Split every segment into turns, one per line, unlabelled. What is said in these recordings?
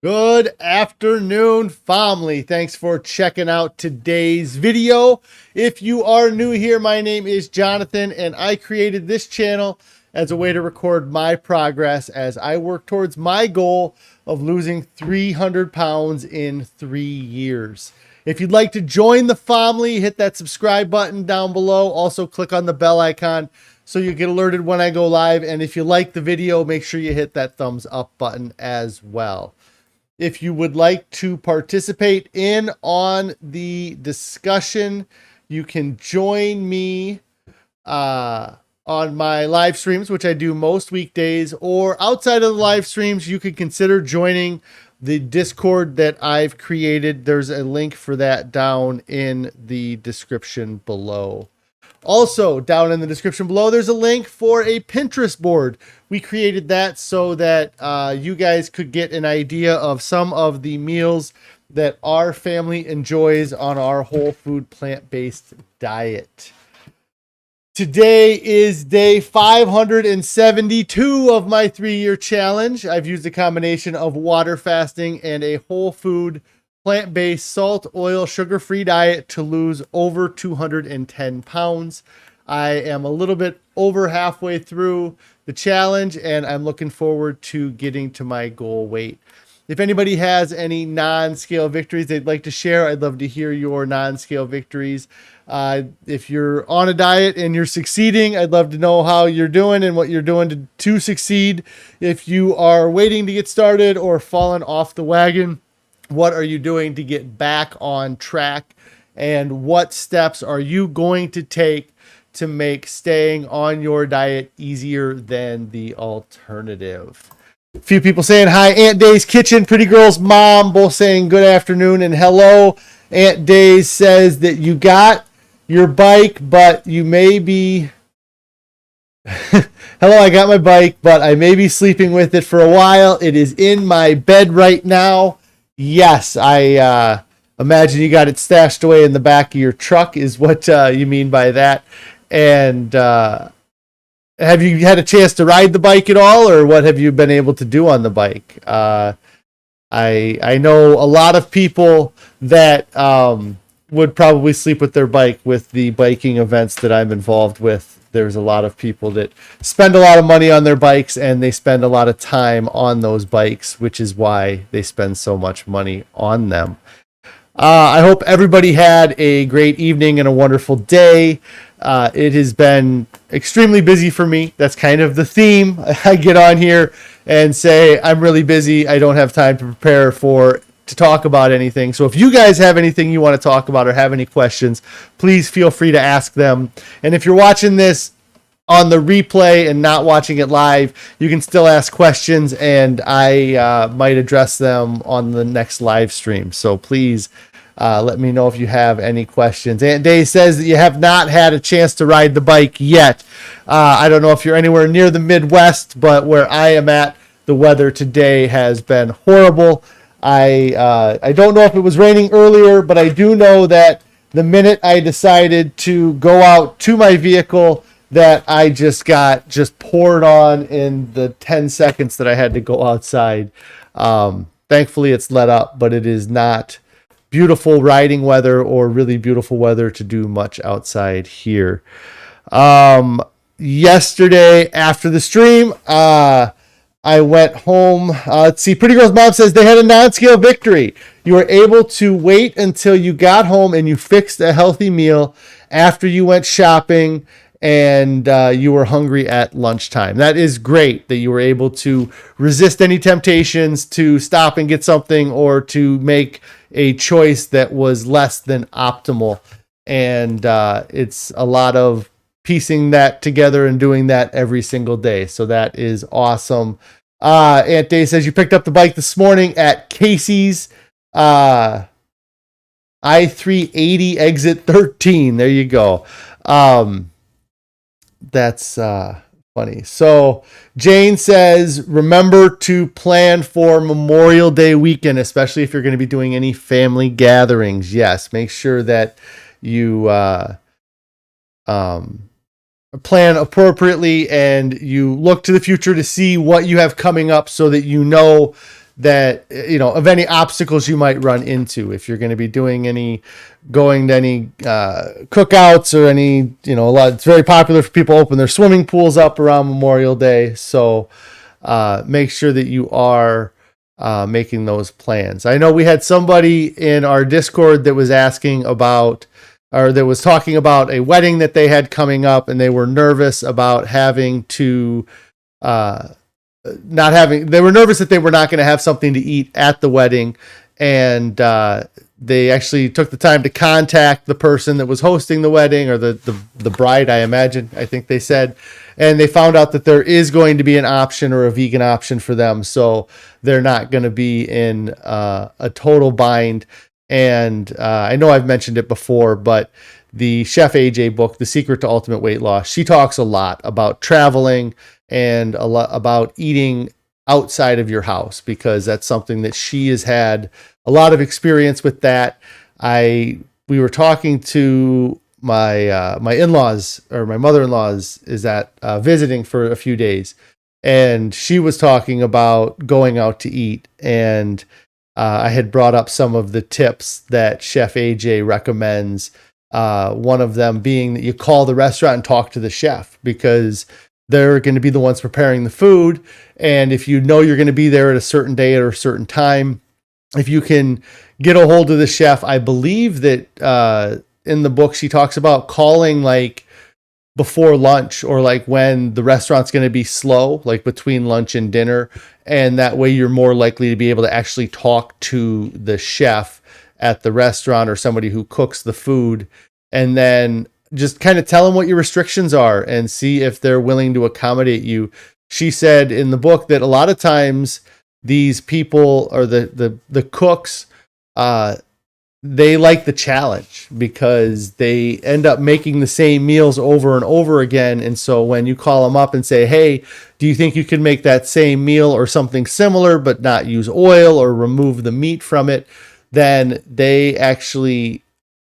Good afternoon, family. Thanks for checking out today's video. If you are new here, my name is Jonathan, and I created this channel as a way to record my progress as I work towards my goal of losing 300 pounds in 3 years. If you'd like to join the family, hit that subscribe button down below. Also, click on the bell icon so you get alerted when I go live. And if you like the video, make sure you hit that thumbs up button as well. If you would like to participate on the discussion, you can join me on my live streams, which I do most weekdays, or outside of the live streams, you could consider joining the Discord that I've created. There's a link for that down in the description below. Also, down in the description below, there's a link for a Pinterest board. We created that so that you guys could get an idea of some of the meals that our family enjoys on our whole food plant-based diet. Today is day 572 of my 3-year challenge. I've used a combination of water fasting and a whole food plant-based, salt, oil, sugar-free diet to lose over 210 pounds. I am a little bit over halfway through the challenge, and I'm looking forward to getting to my goal weight. If anybody has any non-scale victories they'd like to share, I'd love to hear your non-scale victories. If you're on a diet and you're succeeding, I'd love to know how you're doing and what you're doing to succeed. If you are waiting to get started or fallen off the wagon, what are you doing to get back on track? And what steps are you going to take to make staying on your diet easier than the alternative? A few people saying hi. Aunt Day's Kitchen, Pretty Girl's mom, both saying good afternoon and hello. Aunt Days says that you got your bike, but you may be... Hello, I got my bike, but I may be sleeping with it for a while. It is in my bed right now. Yes, I imagine you got it stashed away in the back of your truck is what you mean by that. And have you had a chance to ride the bike at all, or what have you been able to do on the bike? I know a lot of people that would probably sleep with their bike with the biking events that I'm involved with. There's a lot of people that spend a lot of money on their bikes, and they spend a lot of time on those bikes, which is why they spend so much money on them. I hope everybody had a great evening and a wonderful day. It has been extremely busy for me. That's kind of the theme. I get on here and say, I'm really busy. I don't have time to prepare to talk about anything. So if you guys have anything you want to talk about or have any questions, please feel free to ask them. And if you're watching this on the replay and not watching it live, you can still ask questions, and I might address them on the next live stream. So please let me know if you have any questions. Aunt Day says that you have not had a chance to ride the bike yet. I don't know if you're anywhere near the Midwest, but where I am at, the weather today has been horrible. I don't know if it was raining earlier, but I do know that the minute I decided to go out to my vehicle, that I just got poured on in the 10 seconds that I had to go outside. Thankfully, it's let up, but it is not beautiful riding weather or really beautiful weather to do much outside here. Yesterday after the stream, I went home. Let's see. Pretty Girl's mom says they had a non-scale victory. You were able to wait until you got home and you fixed a healthy meal after you went shopping and you were hungry at lunchtime. That is great that you were able to resist any temptations to stop and get something or to make a choice that was less than optimal. And it's a lot of piecing that together and doing that every single day. So that is awesome. Aunt Day says you picked up the bike this morning at Casey's I-380 exit 13. There you go. That's funny. So Jane says, remember to plan for Memorial Day weekend, especially if you're going to be doing any family gatherings. Yes, make sure that you plan appropriately and you look to the future to see what you have coming up so that you know that, of any obstacles you might run into if you're going to be going to any cookouts or any, it's very popular for people to open their swimming pools up around Memorial Day. So make sure that you are making those plans. I know we had somebody in our Discord that was asking about, or that was talking about a wedding that they had coming up, and they were nervous about having to they were nervous that they were not going to have something to eat at the wedding. And they actually took the time to contact the person that was hosting the wedding, or the bride, I think they said. And they found out that there is going to be an option, or a vegan option for them. So they're not going to be in a total bind. And I know I've mentioned it before, but the Chef AJ book, The Secret to Ultimate Weight Loss, she talks a lot about traveling and a lot about eating outside of your house, because that's something that she has had a lot of experience with. That we were talking to my in-laws, or my mother-in-law's is at visiting for a few days, and she was talking about going out to eat, and I had brought up some of the tips that Chef AJ recommends. One of them being that you call the restaurant and talk to the chef, because they're going to be the ones preparing the food. And if you're going to be there at a certain day or a certain time, if you can get a hold of the chef, I believe that in the book she talks about calling like before lunch, or like when the restaurant's going to be slow, like between lunch and dinner. And that way you're more likely to be able to actually talk to the chef at the restaurant, or somebody who cooks the food, and then just kind of tell them what your restrictions are and see if they're willing to accommodate you. She said in the book that a lot of times these people, or the cooks, they like the challenge, because they end up making the same meals over and over again. And so when you call them up and say, hey, do you think you can make that same meal or something similar, but not use oil or remove the meat from it, then they actually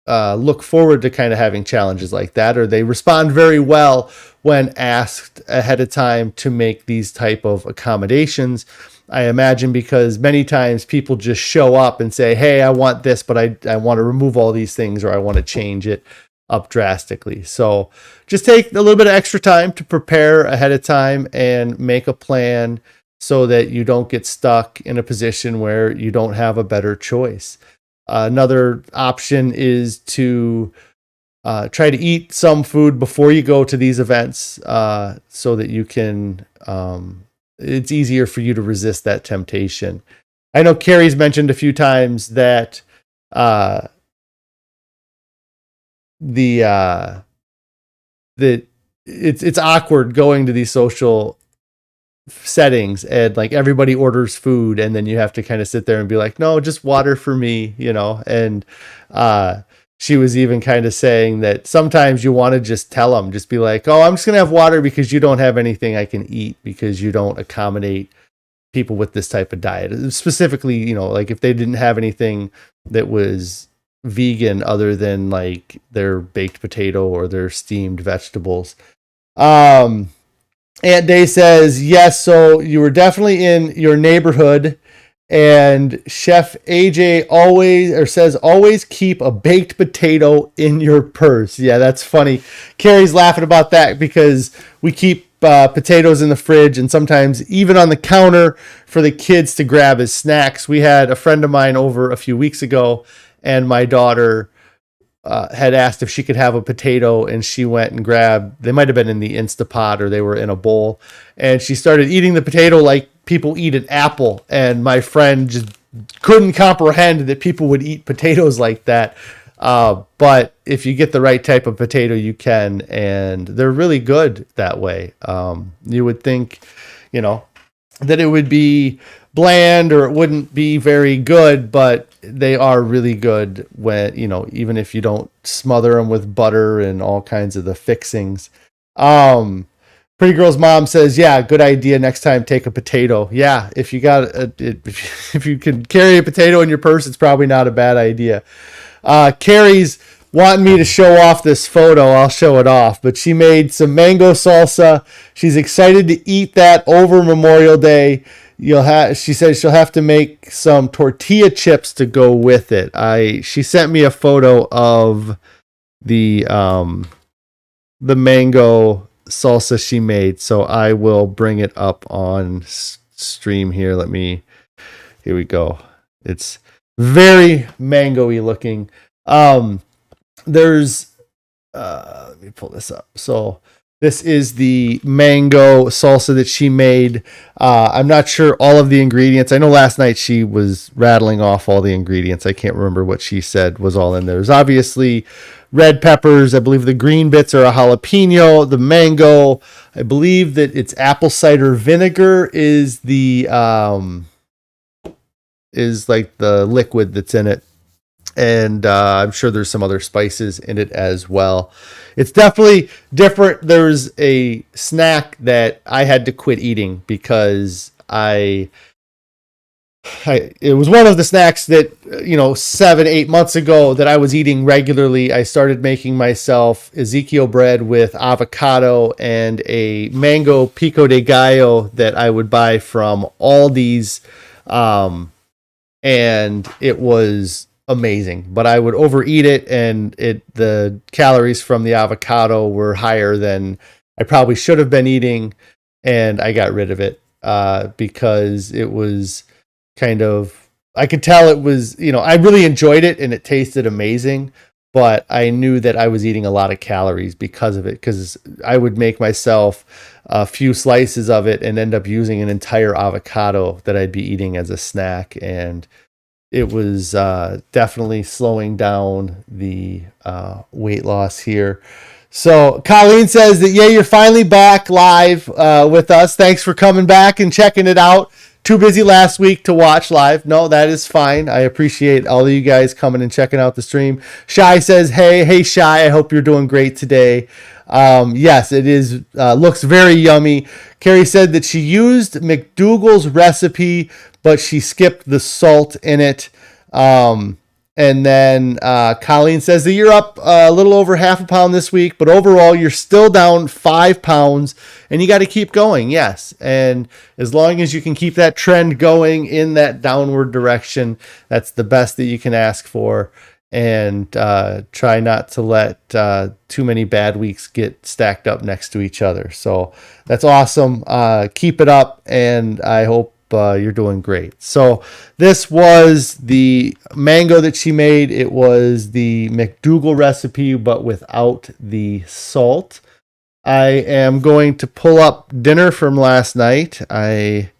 look forward to kind of having challenges like that, or they respond very well when asked ahead of time to make these type of accommodations. I imagine because many times people just show up and say, hey, I want this, but I want to remove all these things, or I want to change it up drastically. So just take a little bit of extra time to prepare ahead of time and make a plan, so that you don't get stuck in a position where you don't have a better choice. Another option is to try to eat some food before you go to these events, so that you can, it's easier for you to resist that temptation. I know Carrie's mentioned a few times that that it's awkward going to these social settings, and like everybody orders food, and then you have to kind of sit there and be like, no, just water for me, and she was even kind of saying that sometimes you want to just tell them, just be like, oh, I'm just gonna have water because you don't have anything I can eat, because you don't accommodate people with this type of diet. Specifically, like if they didn't have anything that was vegan other than like their baked potato or their steamed vegetables. Aunt Day says, yes, so you were definitely in your neighborhood, and Chef AJ always keep a baked potato in your purse. Yeah, that's funny. Carrie's laughing about that, because we keep potatoes in the fridge, and sometimes even on the counter for the kids to grab as snacks. We had a friend of mine over a few weeks ago, and my daughter had asked if she could have a potato, and she went and grabbed, they might have been in the Instapot, or they were in a bowl, and she started eating the potato like people eat an apple. And my friend just couldn't comprehend that people would eat potatoes like that. But if you get the right type of potato, you can, and they're really good that way. You would think, that it would be bland, or it wouldn't be very good, but they are really good when, even if you don't smother them with butter and all kinds of the fixings. Pretty Girl's mom says, yeah, good idea. Next time, take a potato. Yeah. If you can carry a potato in your purse, it's probably not a bad idea. Carrie's wanting me to show off this photo. I'll show it off, but she made some mango salsa. She's excited to eat that over Memorial Day. she said she'll have to make some tortilla chips to go with it. She sent me a photo of the mango salsa she made, so I will bring it up on stream here. Here we go. It's very mango-y looking. There's let me pull this up. So this is the mango salsa that she made. I'm not sure all of the ingredients. I know last night she was rattling off all the ingredients. I can't remember what she said was all in there. There's obviously red peppers. I believe the green bits are a jalapeno. The mango, I believe that it's apple cider vinegar is like the liquid that's in it. And I'm sure there's some other spices in it as well. It's definitely different. There's a snack that I had to quit eating because it was one of the snacks that, 7-8 months ago that I was eating regularly. I started making myself Ezekiel bread with avocado and a mango pico de gallo that I would buy from Aldi's. And it was amazing, but I would overeat it, and the calories from the avocado were higher than I probably should have been eating, and I got rid of it because it was kind of, I could tell it was, I really enjoyed it and it tasted amazing, but I knew that I was eating a lot of calories because of it, because I would make myself a few slices of it and end up using an entire avocado that I'd be eating as a snack, and it was definitely slowing down the weight loss here. So Colleen says that, yeah, you're finally back live with us. Thanks for coming back and checking it out. Too busy last week to watch live. No, that is fine. I appreciate all of you guys coming and checking out the stream. Shy says, hey, Shy, I hope you're doing great today. Yes, it is. Looks very yummy. Carrie said that she used McDougall's recipe, but she skipped the salt in it. And then Colleen says that you're up a little over half a pound this week, but overall you're still down 5 pounds, and you got to keep going. Yes, and as long as you can keep that trend going in that downward direction, that's the best that you can ask for. And try not to let too many bad weeks get stacked up next to each other. So that's awesome. Keep it up, and I hope you're doing great. So this was the mango that she made. It was the McDougall recipe, but without the salt. I am going to pull up dinner from last night. I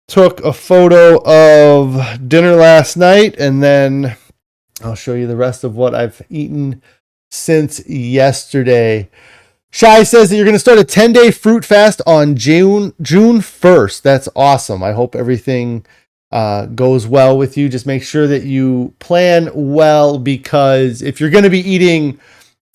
took a photo of dinner last night, and then I'll show you the rest of what I've eaten since yesterday. Shai says that you're going to start a 10-day fruit fast on June 1st. That's awesome. I hope everything goes well with you. Just make sure that you plan well, because if you're going to be eating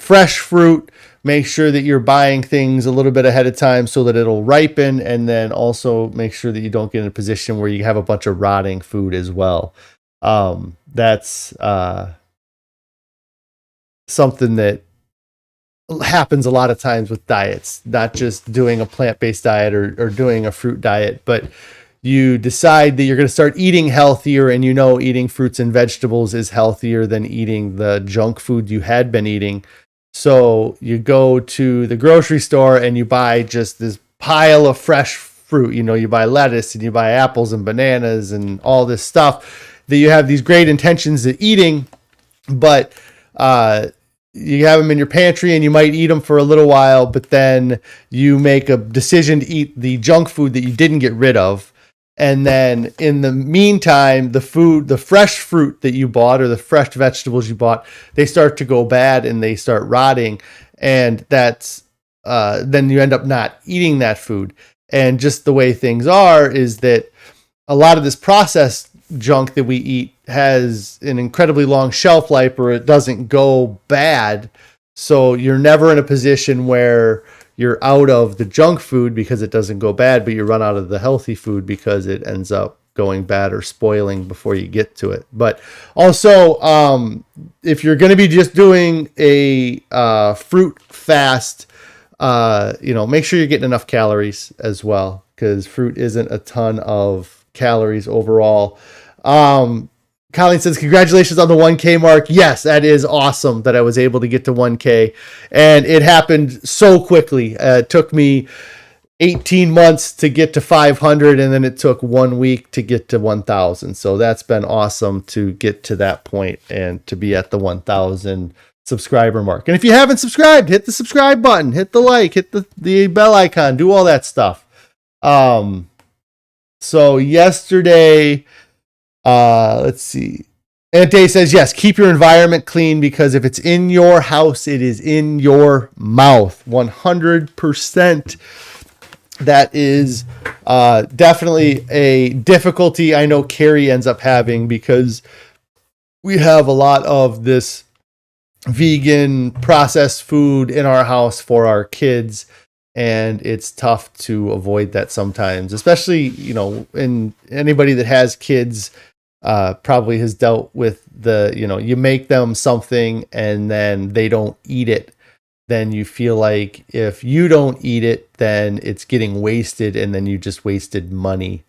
fresh fruit, make sure that you're buying things a little bit ahead of time so that it'll ripen, and then also make sure that you don't get in a position where you have a bunch of rotting food as well. That's something that happens a lot of times with diets, not just doing a plant-based diet or doing a fruit diet, but you decide that you're going to start eating healthier, and eating fruits and vegetables is healthier than eating the junk food you had been eating. So you go to the grocery store and you buy just this pile of fresh fruit. You buy lettuce and you buy apples and bananas and all this stuff that you have these great intentions of eating, but you have them in your pantry and you might eat them for a little while, but then you make a decision to eat the junk food that you didn't get rid of. And then in the meantime, the fresh fruit that you bought or the fresh vegetables you bought, they start to go bad and they start rotting. And that's, then you end up not eating that food. And just the way things are is that a lot of this processed junk that we eat has an incredibly long shelf life, or it doesn't go bad. So you're never in a position where you're out of the junk food because it doesn't go bad, but you run out of the healthy food because it ends up going bad or spoiling before you get to it. But also, if you're going to be just doing a fruit fast, make sure you're getting enough calories as well, because fruit isn't a ton of calories overall. Colin says, congratulations on the 1K mark. Yes, that is awesome that I was able to get to 1K. And it happened so quickly. It took me 18 months to get to 500, and then it took 1 week to get to 1,000. So that's been awesome to get to that point and to be at the 1,000 subscriber mark. And if you haven't subscribed, hit the subscribe button, hit the like, hit the bell icon, do all that stuff. So yesterday, let's see. Ante says, yes, keep your environment clean, because if it's in your house, it is in your mouth. 100%. That is definitely a difficulty I know Carrie ends up having, because we have a lot of this vegan processed food in our house for our kids, and it's tough to avoid that sometimes, especially, in anybody that has kids probably has dealt with you make them something and then they don't eat it. Then you feel like if you don't eat it, then it's getting wasted, and then you just wasted money.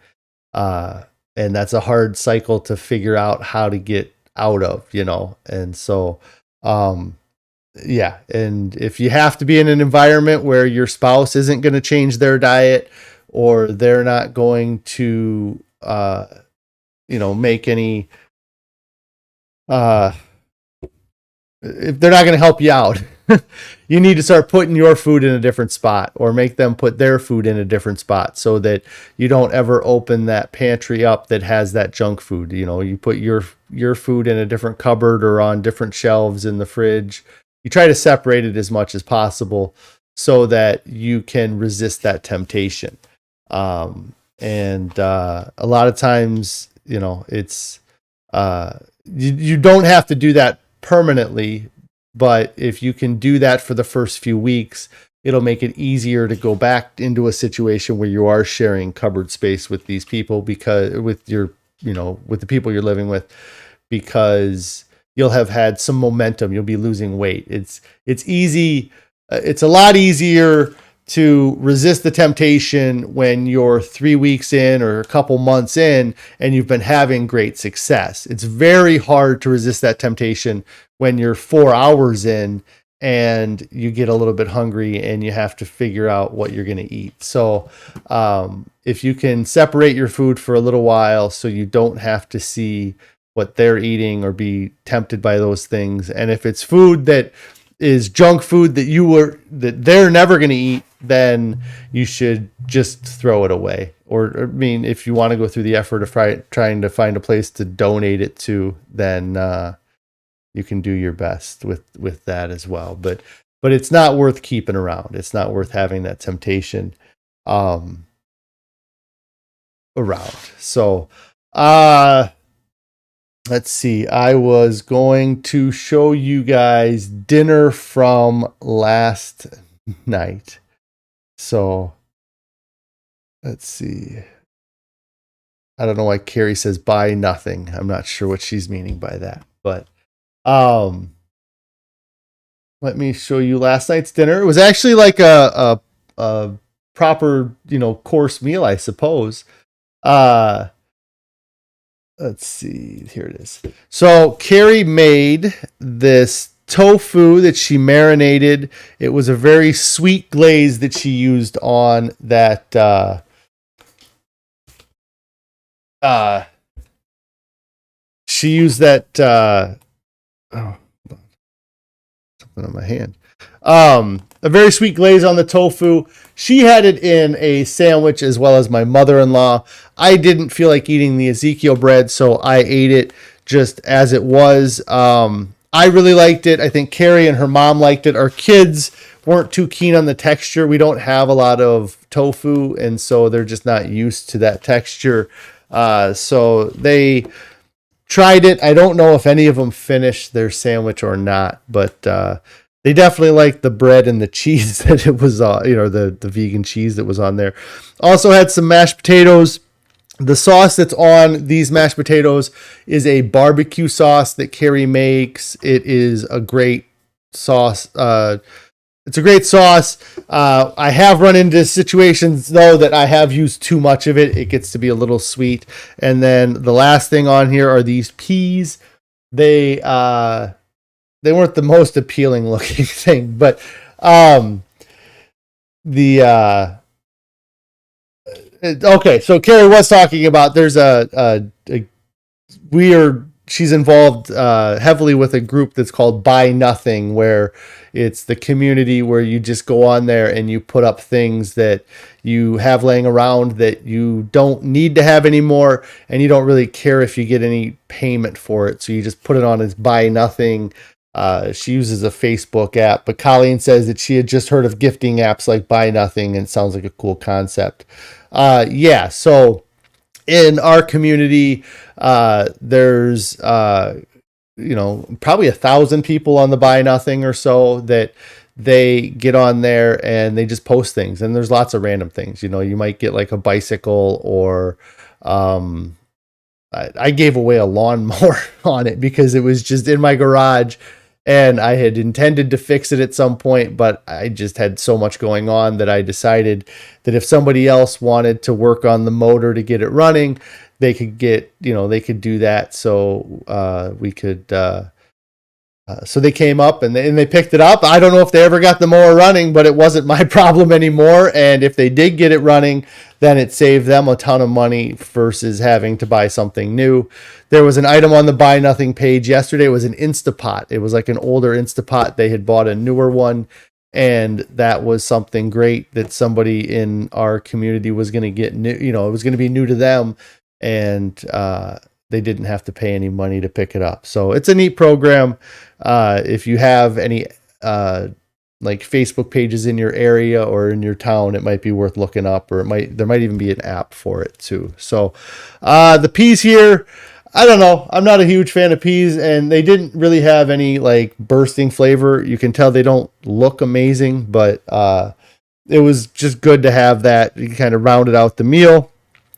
And that's a hard cycle to figure out how to get out of, And so, yeah. And if you have to be in an environment where your spouse isn't going to change their diet, or they're not going to, make any, if they're not going to help you out, you need to start putting your food in a different spot, or make them put their food in a different spot, so that you don't ever open that pantry up that has that junk food. You put your food in a different cupboard or on different shelves in the fridge. You try to separate it as much as possible so that you can resist that temptation. And a lot of times, it's you don't have to do that permanently, but if you can do that for the first few weeks, it'll make it easier to go back into a situation where you are sharing cupboard space with these people, because with the people you're living with, because you'll have had some momentum. You'll be losing weight. It's easy. It's a lot easier to resist the temptation when you're 3 weeks in or a couple months in and you've been having great success. It's very hard to resist that temptation when you're 4 hours in and you get a little bit hungry and you have to figure out what you're going to eat. So if you can separate your food for a little while so you don't have to see what they're eating or be tempted by those things. And if it's food that is junk food that they're never going to eat, then you should just throw it away. Or if you want to go through the effort of trying to find a place to donate it to, then you can do your best with that as well. But it's not worth keeping around. It's not worth having that temptation around. So let's see. I was going to show you guys dinner from last night. So let's see. I don't know why Carrie says buy nothing. I'm not sure what she's meaning by that, but let me show you last night's dinner. It was actually like a proper, course meal, I suppose. Let's see. Here it is. So Carrie made this tofu that she marinated. It was a very sweet glaze that she used on that she used that something on my hand. A very sweet glaze on the tofu. She had it in a sandwich, as well as my mother-in-law. I didn't feel like eating the Ezekiel bread, so I ate it just as it was. I really liked it. I think Carrie and her mom liked it. Our kids weren't too keen on the texture. We don't have a lot of tofu, and so they're just not used to that texture. So they tried it. I don't know if any of them finished their sandwich or not, but they definitely liked the bread and the cheese that it was on, the vegan cheese that was on there. Also had some mashed potatoes. The sauce that's on these mashed potatoes is a barbecue sauce that Carrie makes. It is a great sauce. It's a great sauce. I have run into situations though that I have used too much of it. It gets to be a little sweet. And then the last thing on here are these peas. They weren't the most appealing looking thing, but okay. So Carrie was talking about there's she's involved heavily with a group that's called Buy Nothing, where it's the community where you just go on there and you put up things that you have laying around that you don't need to have anymore, and you don't really care if you get any payment for it. So you just put it on as Buy Nothing. She uses a Facebook app, but Colleen says that she had just heard of gifting apps like Buy Nothing, and it sounds like a cool concept. So in our community, there's probably 1,000 people on the Buy Nothing or so that they get on there and they just post things. And there's lots of random things. You might get like a bicycle, or I gave away a lawnmower on it because it was just in my garage and I had intended to fix it at some point, but I just had so much going on that I decided that if somebody else wanted to work on the motor to get it running, they could do that. So we could, so they came up and they picked it up. I don't know if they ever got the mower running, but it wasn't my problem anymore. And if they did get it running, then it saved them a ton of money versus having to buy something new. There was an item on the Buy Nothing page yesterday. It was an Instapot. It was like an older Instapot. They had bought a newer one, and that was something great that somebody in our community was going to get new. It was going to be new to them, and they didn't have to pay any money to pick it up. So it's a neat program. If you have any like Facebook pages in your area or in your town, it might be worth looking up, or there might even be an app for it too. So the peas here, I don't know. I'm not a huge fan of peas, and they didn't really have any like bursting flavor. You can tell they don't look amazing, but it was just good to have that. You kind of rounded out the meal.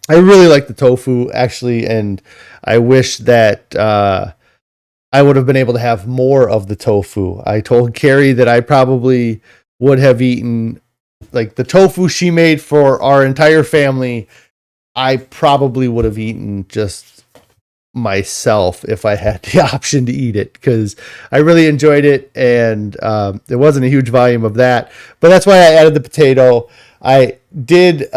I really like the tofu, actually, and I wish that I would have been able to have more of the tofu. I told Carrie that I probably would have eaten, like, the tofu she made for our entire family. I probably would have eaten just myself if I had the option to eat it, because I really enjoyed it, and there wasn't a huge volume of that. But that's why I added the potato. I did...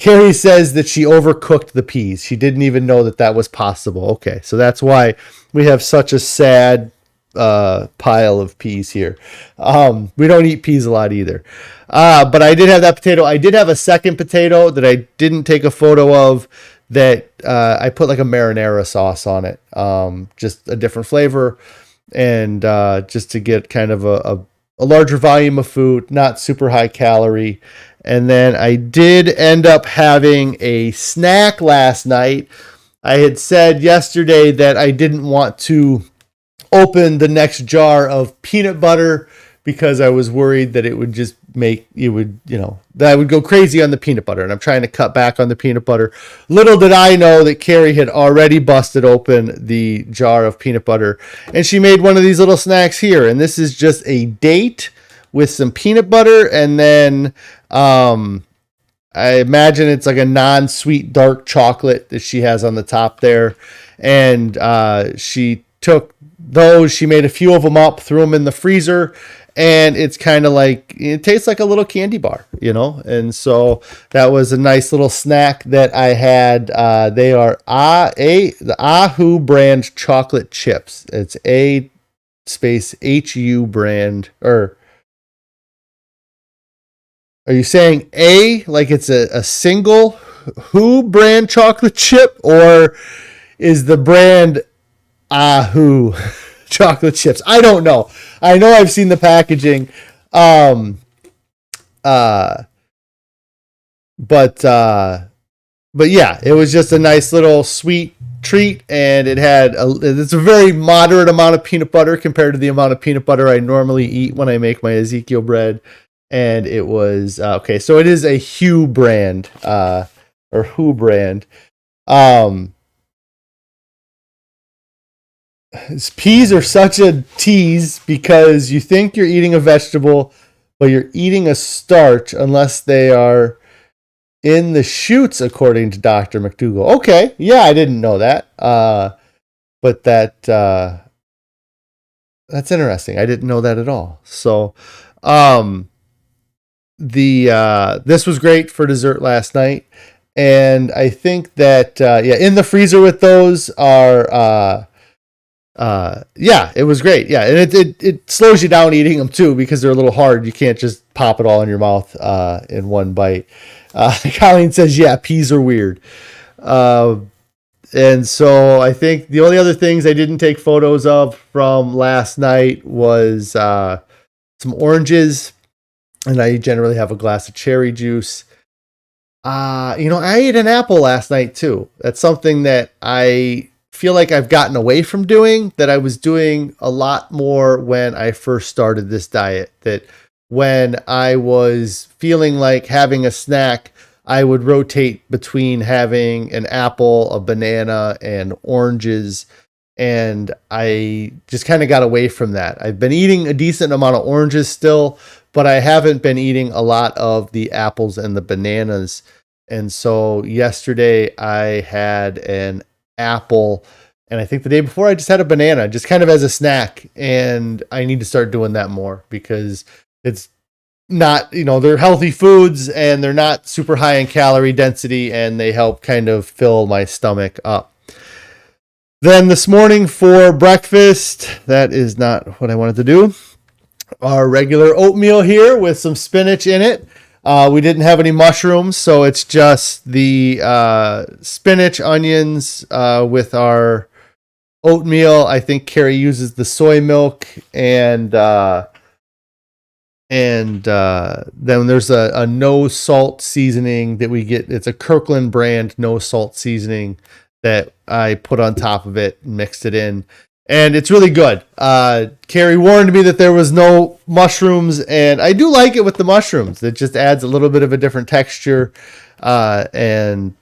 Carrie says that she overcooked the peas. She didn't even know that was possible. Okay, so that's why we have such a sad pile of peas here. We don't eat peas a lot either. But I did have that potato. I did have a second potato that I didn't take a photo of that I put like a marinara sauce on it. Just a different flavor, and just to get kind of a larger volume of food, not super high calorie. And then I did end up having a snack last night. I had said yesterday that I didn't want to open the next jar of peanut butter because I was worried that it would just that I would go crazy on the peanut butter. And I'm trying to cut back on the peanut butter. Little did I know that Carrie had already busted open the jar of peanut butter, and she made one of these little snacks here. And this is just a date with some peanut butter, and then I imagine it's like a non-sweet dark chocolate that she has on the top there. And she took those, she made a few of them up, threw them in the freezer, and it's kind of like, it tastes like a little candy bar, And so that was a nice little snack that I had. They are the Ahu brand chocolate chips. It's HU brand, or are you saying A, like it's a single Who brand chocolate chip, or is the brand Ahu chocolate chips? I don't know. I know I've seen the packaging. But yeah, it was just a nice little sweet treat, and it's a very moderate amount of peanut butter compared to the amount of peanut butter I normally eat when I make my Ezekiel bread. And it was okay. So it is a Hue brand, or Who brand. Peas are such a tease because you think you're eating a vegetable, but you're eating a starch unless they are in the shoots, according to Dr. McDougall. Okay, yeah, I didn't know that. But that's interesting. I didn't know that at all. So, this was great for dessert last night, and I think that in the freezer with those are it was great. Yeah, and it slows you down eating them too because they're a little hard. You can't just pop it all in your mouth in one bite. Colin says, "Yeah, peas are weird." And so I think the only other things I didn't take photos of from last night was some oranges, and I generally have a glass of cherry juice. I ate an apple last night too. That's something that I feel like I've gotten away from doing, that I was doing a lot more when I first started this diet. That when I was feeling like having a snack, I would rotate between having an apple, a banana, and oranges. And I just kind of got away from that. I've been eating a decent amount of oranges still, but I haven't been eating a lot of the apples and the bananas. And so yesterday I had an apple, and I think the day before I just had a banana, just kind of as a snack. And I need to start doing that more because it's not, they're healthy foods and they're not super high in calorie density, and they help kind of fill my stomach up. Then this morning for breakfast, that is not what I wanted to do. Our regular oatmeal here with some spinach in it. We didn't have any mushrooms, so it's just the spinach, onions with our oatmeal. I think Carrie uses the soy milk, and then there's a no salt seasoning that we get. It's a Kirkland brand no salt seasoning that I put on top of it and mixed it in. And it's really good. Carrie warned me that there was no mushrooms, and I do like it with the mushrooms. It just adds a little bit of a different texture, and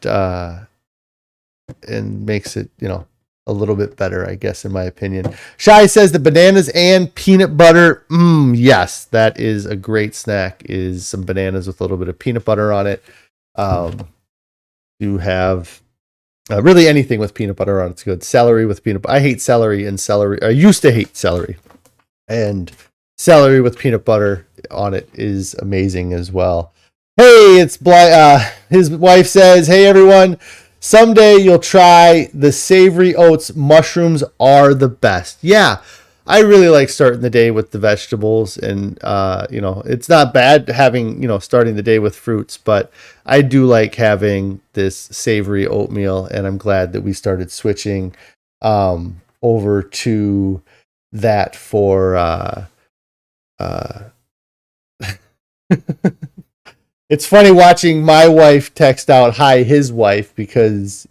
makes it, a little bit better, I guess, in my opinion. Shai says the bananas and peanut butter. Yes, that is a great snack, is some bananas with a little bit of peanut butter on it. You have really anything with peanut butter on it's good. Celery with peanut butter. I hate celery, and I used to hate celery. And celery with peanut butter on it is amazing as well. Hey, it's his wife says, "Hey everyone, someday you'll try the savory oats. Mushrooms are the best." Yeah, I really like starting the day with the vegetables, and it's not bad having, starting the day with fruits, but I do like having this savory oatmeal, and I'm glad that we started switching over to that for it's funny watching my wife text out hi his wife, because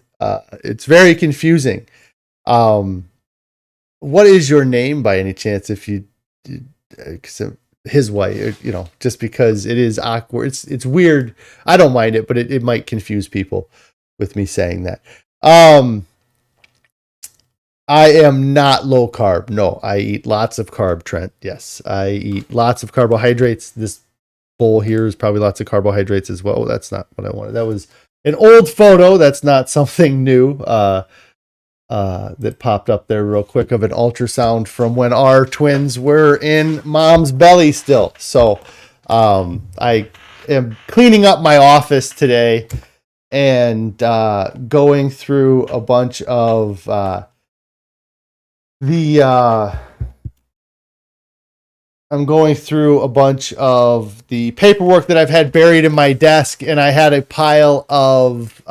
it's very confusing. What is your name by any chance? If you, his wife, just because it is awkward. It's weird. I don't mind it, but it might confuse people with me saying that. I am not low carb. No, I eat lots of carb, Trent. Yes, I eat lots of carbohydrates. This bowl here is probably lots of carbohydrates as well. That's not what I wanted. That was an old photo. That's not something new. That popped up there real quick of an ultrasound from when our twins were in mom's belly still. So I am cleaning up my office today and going through a bunch of I'm going through a bunch of the paperwork that I've had buried in my desk, and I had a pile of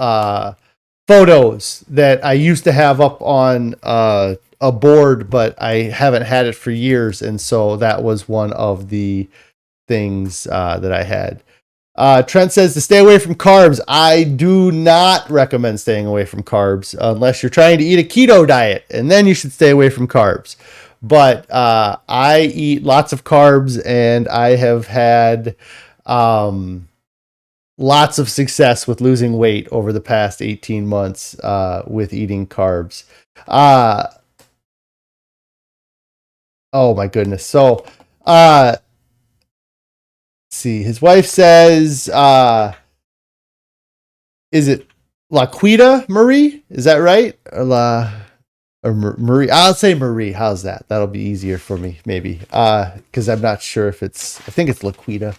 photos that I used to have up on a board, but I haven't had it for years, and so that was one of the things that I had. Trent says to stay away from carbs. I do not recommend staying away from carbs unless you're trying to eat a keto diet, and then you should stay away from carbs. But I eat lots of carbs, and I have had lots of success with losing weight over the past 18 months with eating carbs. Oh my goodness. So, let's see. His wife says, is it Laquita Marie? Is that right? Or Marie? I'll say Marie. How's that? That'll be easier for me, maybe. Because I'm not sure if it's. I think it's Laquita.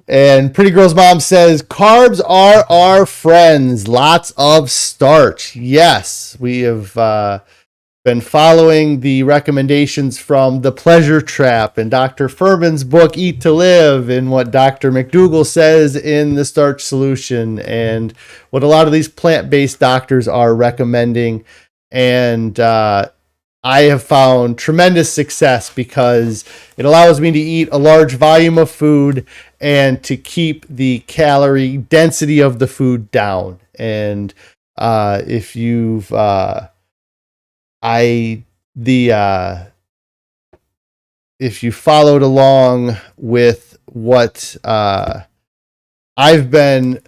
And Pretty Girl's mom says, carbs are our friends. Lots of starch. Yes, we have been following the recommendations from The Pleasure Trap and Dr. Fuhrman's book, Eat to Live, and what Dr. McDougall says in The Starch Solution, and what a lot of these plant-based doctors are recommending. And I have found tremendous success because it allows me to eat a large volume of food and to keep the calorie density of the food down. And if you've if you followed along with what I've been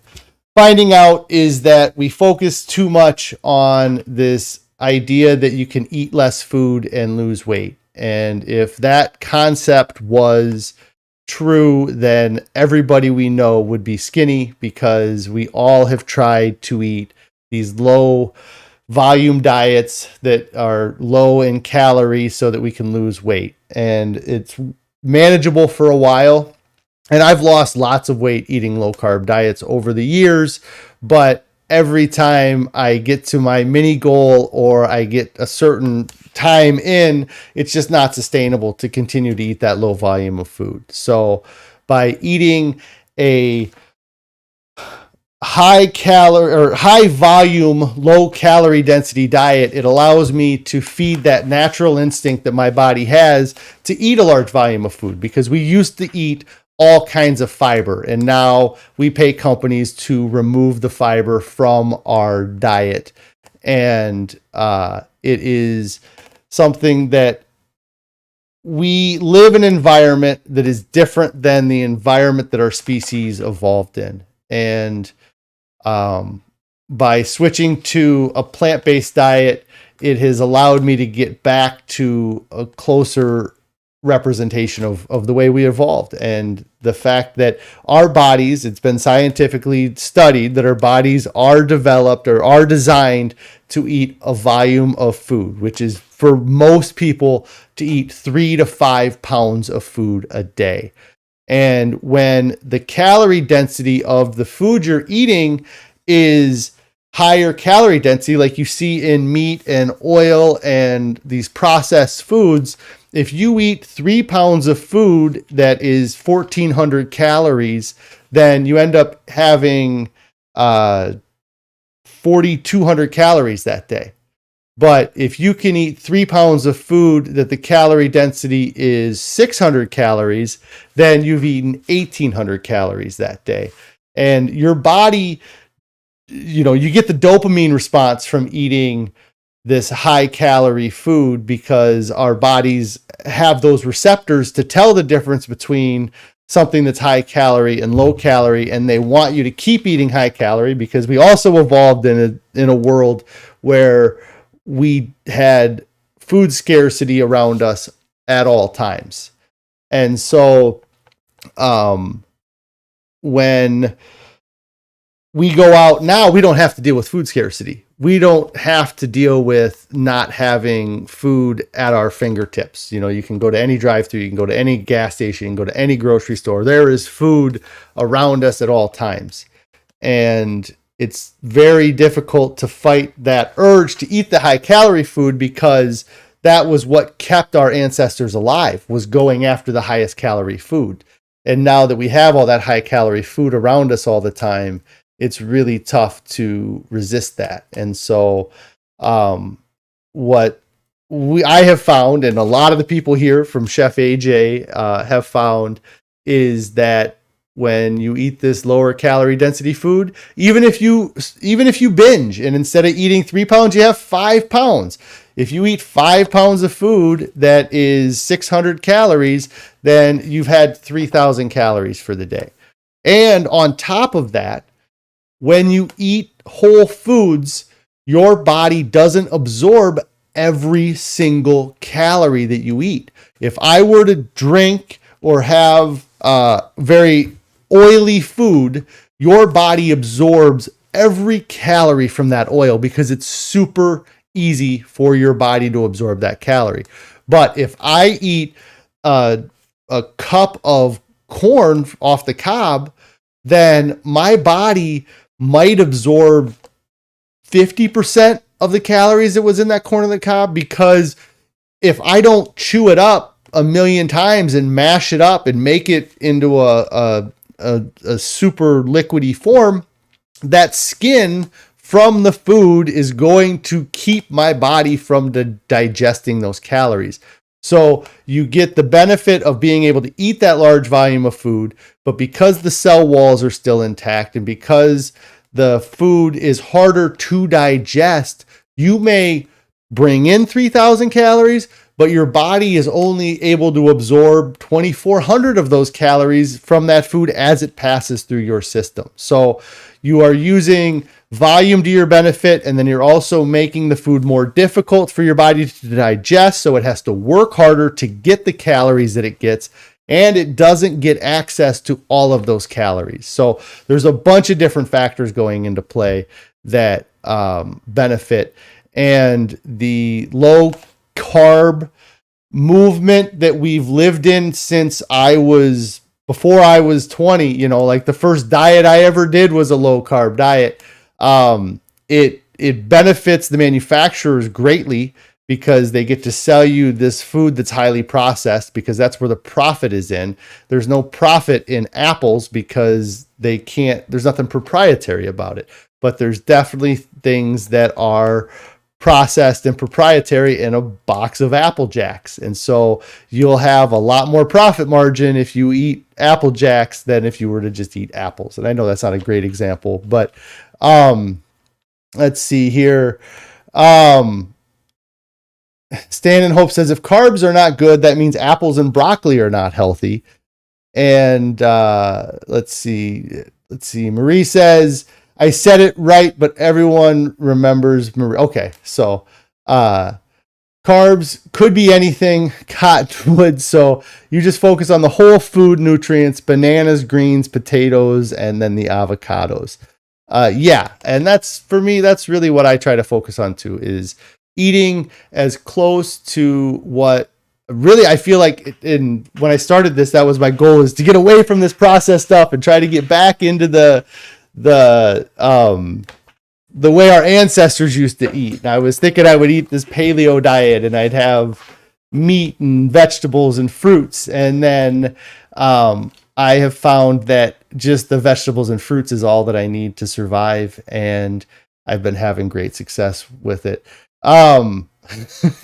finding out, is that we focus too much on this idea that you can eat less food and lose weight. And if that concept was true, then everybody we know would be skinny, because we all have tried to eat these low volume diets that are low in calories so that we can lose weight. And it's manageable for a while. And I've lost lots of weight eating low carb diets over the years, but every time I get to my mini goal or I get a certain time in, it's just not sustainable to continue to eat that low volume of food. So by eating a high calorie or high volume, low calorie density diet, it allows me to feed that natural instinct that my body has to eat a large volume of food, because we used to eat all kinds of fiber, and now we pay companies to remove the fiber from our diet. And it is something that we live in an environment that is different than the environment that our species evolved in. And by switching to a plant-based diet, it has allowed me to get back to a closer representation of the way we evolved, and the fact that our bodies, it's been scientifically studied that our bodies are developed or are designed to eat a volume of food, which is for most people to eat 3 to 5 pounds of food a day. And when the calorie density of the food you're eating is higher calorie density, like you see in meat and oil and these processed foods, if you eat 3 pounds of food that is 1,400 calories, then you end up having 4,200 calories that day. But if you can eat 3 pounds of food that the calorie density is 600 calories, then you've eaten 1,800 calories that day. And your body, you know, you get the dopamine response from eating this high calorie food, because our bodies have those receptors to tell the difference between something that's high calorie and low calorie. And they want you to keep eating high calorie, because we also evolved in a world where we had food scarcity around us at all times. And so when we go out now, we don't have to deal with food scarcity. We don't have to deal with not having food at our fingertips. You know, you can go to any drive-thru, you can go to any gas station, you can go to any grocery store. There is food around us at all times. And it's very difficult to fight that urge to eat the high calorie food, because that was what kept our ancestors alive, was going after the highest calorie food. And now that we have all that high calorie food around us all the time, it's really tough to resist that. And so what I have found, and a lot of the people here from Chef AJ have found, is that when you eat this lower calorie density food, even if you binge, and instead of eating 3 pounds, you have 5 pounds. If you eat 5 pounds of food that is 600 calories, then you've had 3,000 calories for the day. And on top of that, when you eat whole foods, your body doesn't absorb every single calorie that you eat. If I were to drink or have very oily food, your body absorbs every calorie from that oil because it's super easy for your body to absorb that calorie. But if I eat a cup of corn off the cob, then my body might absorb 50% of the calories that was in that corn on the cob, because if I don't chew it up a million times and mash it up and make it into a super liquidy form, that skin from the food is going to keep my body from digesting those calories. So you get the benefit of being able to eat that large volume of food, but because the cell walls are still intact and because the food is harder to digest, you may bring in 3,000 calories, but your body is only able to absorb 2,400 of those calories from that food as it passes through your system. So you are using volume to your benefit, and then you're also making the food more difficult for your body to digest, so it has to work harder to get the calories that it gets, and it doesn't get access to all of those calories. So there's a bunch of different factors going into play that benefit, and the low carb movement that we've lived in since before I was 20, like the first diet I ever did was a low carb diet. It benefits the manufacturers greatly because they get to sell you this food that's highly processed, because that's where the profit is in. There's no profit in apples because there's nothing proprietary about it, but there's definitely things that are processed and proprietary in a box of Apple Jacks. And so you'll have a lot more profit margin if you eat Apple Jacks than if you were to just eat apples. And I know that's not a great example, but let's see here. Stan and Hope says, if carbs are not good, that means apples and broccoli are not healthy. And let's see. Marie says, I said it right, but everyone remembers Marie. Okay, so carbs could be anything, cottonwood. So you just focus on the whole food nutrients, bananas, greens, potatoes, and then the avocados. And that's, for me, that's really what I try to focus on too, is eating as close to what really I feel like when I started this, that was my goal, is to get away from this processed stuff and try to get back into the way our ancestors used to eat. And I was thinking I would eat this paleo diet and I'd have meat and vegetables and fruits. And then I have found that just the vegetables and fruits is all that I need to survive. And I've been having great success with it.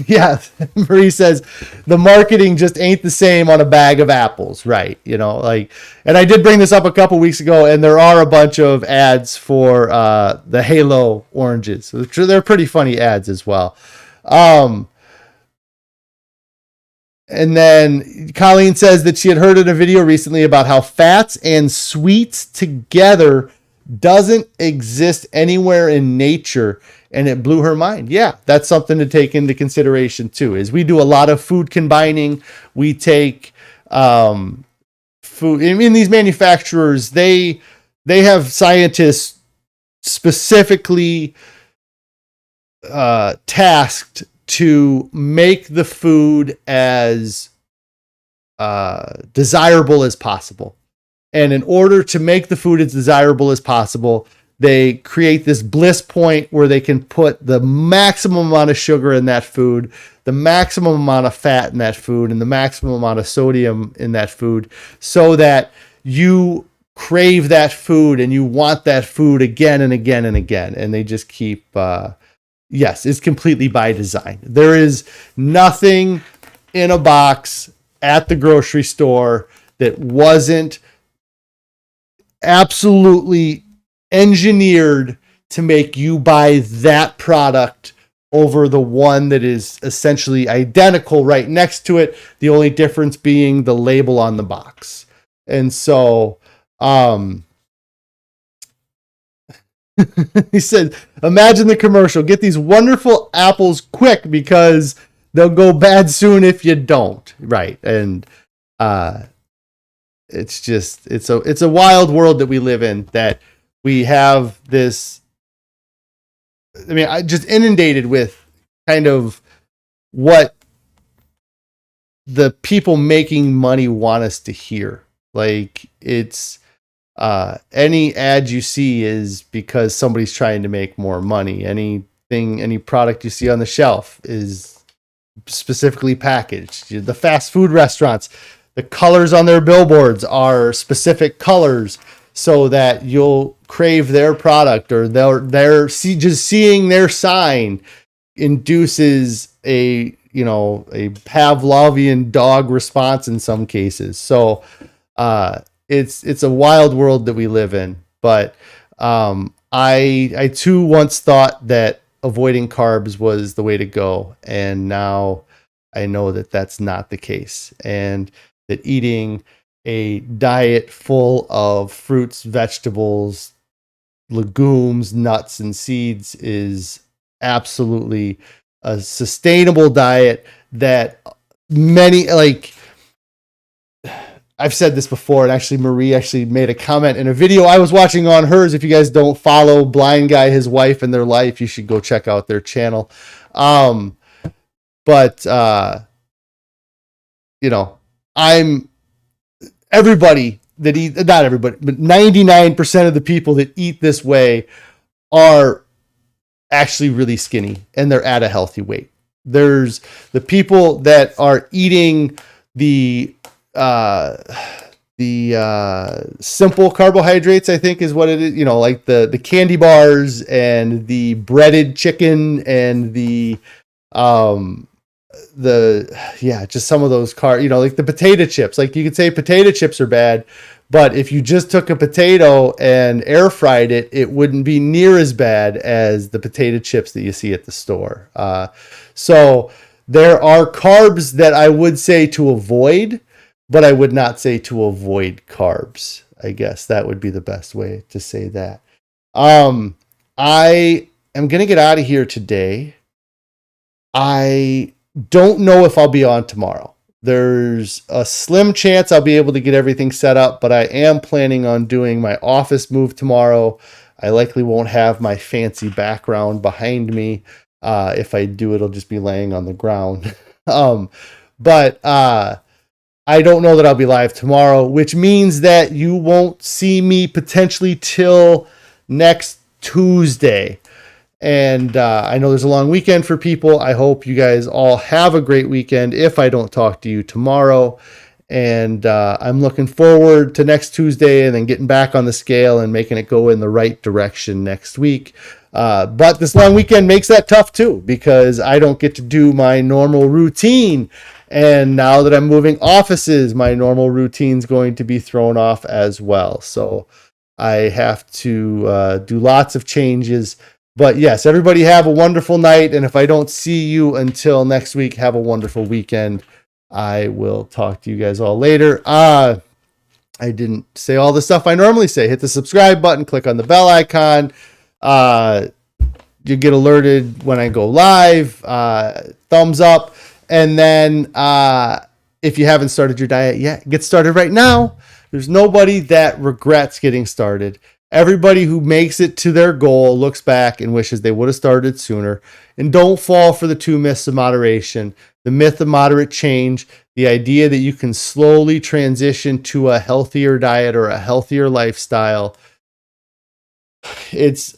Yeah, Marie says the marketing just ain't the same on a bag of apples, right? And I did bring this up a couple weeks ago, and there are a bunch of ads for the Halo oranges. They're pretty funny ads as well. And then Colleen says that she had heard in a video recently about how fats and sweets together doesn't exist anywhere in nature, and it blew her mind. Yeah, that's something to take into consideration too, is we do a lot of food combining. We take food, in these manufacturers, they have scientists specifically tasked to make the food as desirable as possible. And in order to make the food as desirable as possible, they create this bliss point where they can put the maximum amount of sugar in that food, the maximum amount of fat in that food, and the maximum amount of sodium in that food, so that you crave that food and you want that food again and again and again. And they just keep, yes, it's completely by design. There is nothing in a box at the grocery store that wasn't absolutely engineered to make you buy that product over the one that is essentially identical right next to it, the only difference being the label on the box. And so He said, imagine the commercial. Get these wonderful apples quick because they'll go bad soon if you don't. Right. And it's just it's a wild world that we live in, that we have this, I mean, I just inundated with kind of what the people making money want us to hear. Like, it's any ad you see is because somebody's trying to make more money. Any product you see on the shelf is specifically packaged. The fast food restaurants, the colors on their billboards are specific colors so that you'll crave their product, or just seeing their sign induces a Pavlovian dog response in some cases. So it's a wild world that we live in. But I too once thought that avoiding carbs was the way to go, and now I know that that's not the case, and that eating a diet full of fruits, vegetables, legumes, nuts, and seeds is absolutely a sustainable diet that many, like, I've said this before, and actually Marie actually made a comment in a video I was watching on hers. If you guys don't follow Blind Guy, his wife, and their life, you should go check out their channel. Everybody that eat, not everybody, but 99% of the people that eat this way are actually really skinny, and they're at a healthy weight. There's the people that are eating the simple carbohydrates, I think is what it is, like the candy bars and the breaded chicken and just some of those like the potato chips. Like, you could say potato chips are bad, but if you just took a potato and air fried it, it wouldn't be near as bad as the potato chips that you see at the store. So there are carbs that I would say to avoid, but I would not say to avoid carbs. I guess that would be the best way to say that. I am going to get out of here today. I don't know if I'll be on tomorrow. There's a slim chance I'll be able to get everything set up, but I am planning on doing my office move tomorrow. I likely won't have my fancy background behind me. If I do, it'll just be laying on the ground. But I don't know that I'll be live tomorrow, which means that you won't see me potentially till next Tuesday. And I know there's a long weekend for people. I hope you guys all have a great weekend if I don't talk to you tomorrow. And I'm looking forward to next Tuesday and then getting back on the scale and making it go in the right direction next week. But this long weekend makes that tough too, because I don't get to do my normal routine. And now that I'm moving offices, my normal routine's going to be thrown off as well. So I have to do lots of changes. But yes, everybody have a wonderful night. And if I don't see you until next week, have a wonderful weekend. I will talk to you guys all later. I didn't say all the stuff I normally say. Hit the subscribe button, click on the bell icon. You get alerted when I go live. Thumbs up. And then if you haven't started your diet yet, get started right now. There's nobody that regrets getting started. Everybody who makes it to their goal looks back and wishes they would have started sooner. And don't fall for the two myths of moderation. The myth of moderate change, the idea that you can slowly transition to a healthier diet or a healthier lifestyle. It's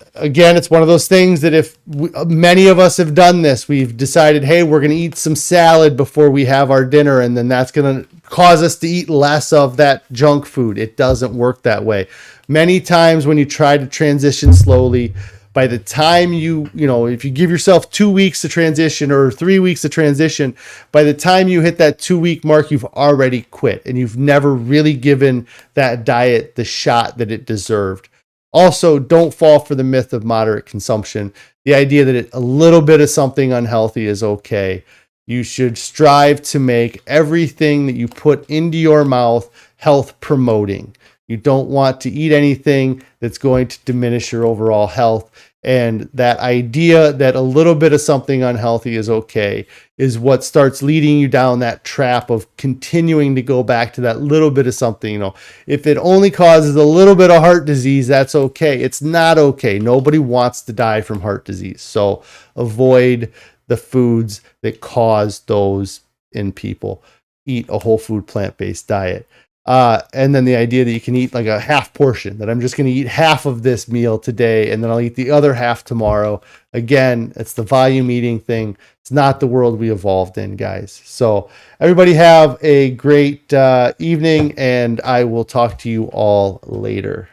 one of those things that if many of us have done this, we've decided, hey, we're going to eat some salad before we have our dinner, and then that's going to cause us to eat less of that junk food. It doesn't work that way. Many times when you try to transition slowly, by the time if you give yourself 2 weeks to transition or 3 weeks to transition, by the time you hit that 2-week mark, you've already quit and you've never really given that diet the shot that it deserved. Also, don't fall for the myth of moderate consumption. The idea that a little bit of something unhealthy is okay. You should strive to make everything that you put into your mouth health promoting. You don't want to eat anything that's going to diminish your overall health. And that idea that a little bit of something unhealthy is okay is what starts leading you down that trap of continuing to go back to that little bit of something. You know, if it only causes a little bit of heart disease, that's okay. It's not okay. Nobody wants to die from heart disease. So avoid the foods that cause those in people. Eat a whole food, plant-based diet. And then the idea that you can eat like a half portion, that I'm just going to eat half of this meal today and then I'll eat the other half tomorrow. Again, it's the volume eating thing. It's not the world we evolved in, guys. So everybody have a great evening, and I will talk to you all later.